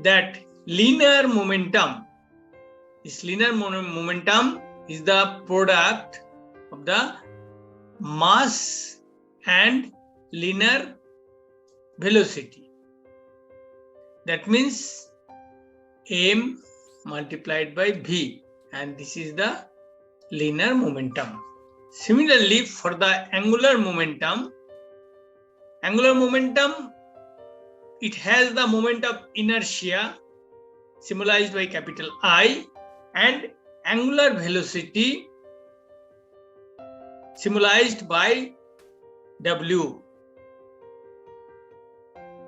that linear momentum, this linear momentum is the product of the mass and linear velocity. That means m multiplied by v, and this is the linear momentum. Similarly, for the angular momentum, it has the moment of inertia symbolized by capital I, and angular velocity symbolized by W.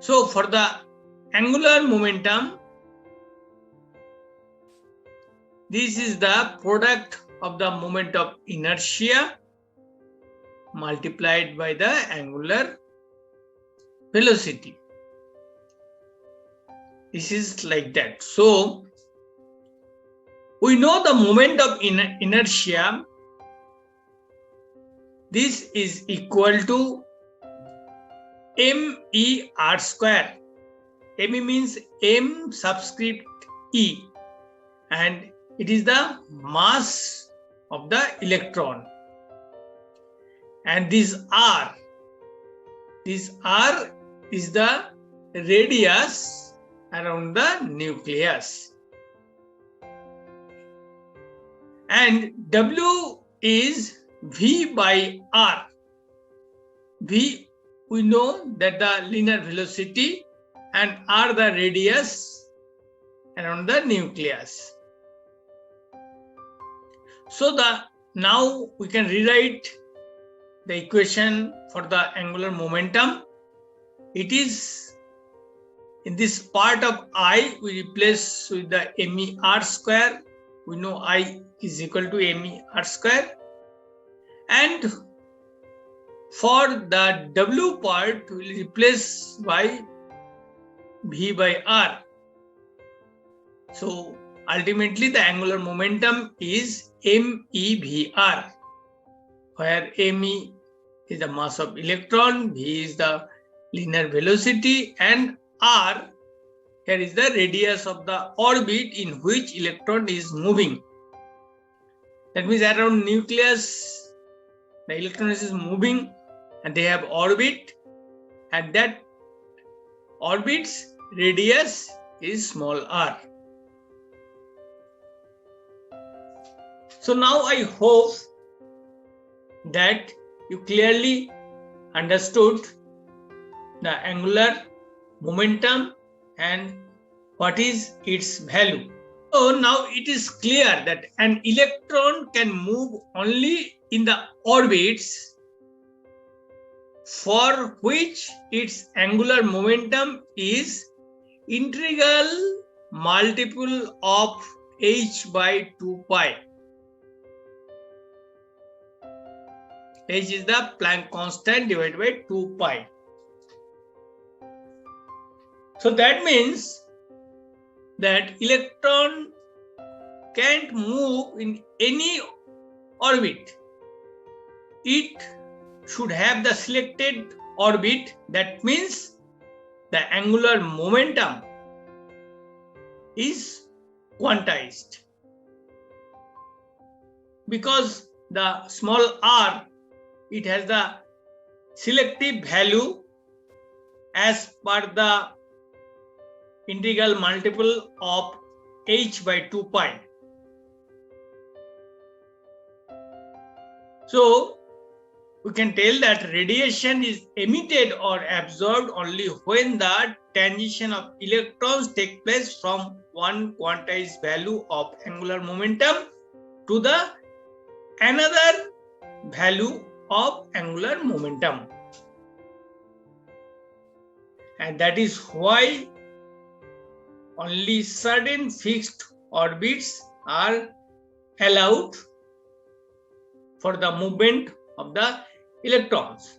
So for the angular momentum, this is the product of the moment of inertia multiplied by the angular velocity. This is like that. So we know the moment of inertia. This is equal to MER square. ME means M subscript E, and it is the mass of the electron. And this R is the radius around the nucleus. And W is V by R. V, we know that the linear velocity, and R the radius around the nucleus. So now we can rewrite the equation for the angular momentum. It is in this part of I, we replace with the MER square. We know I is equal to MER square. And for the W part, we will replace by V by R. So ultimately the angular momentum is MEVR, where Me is the mass of electron, V is the linear velocity, and R here is the radius of the orbit in which electron is moving. That means around nucleus, the electron is moving and they have orbit, and that orbit's radius is small r. So now I hope that you clearly understood the angular momentum and what is its value. So now it is clear that an electron can move only in the orbits for which its angular momentum is integral multiple of h by 2 pi. H is the Planck constant divided by 2 pi. So that means that electron can't move in any orbit. It should have the selected orbit. That means the angular momentum is quantized. Because the small r, it has the selective value as per the integral multiple of h by 2 pi. So we can tell that radiation is emitted or absorbed only when the transition of electrons take place from one quantized value of angular momentum to the another value of angular momentum. And that is why only certain fixed orbits are allowed for the movement of the electrons.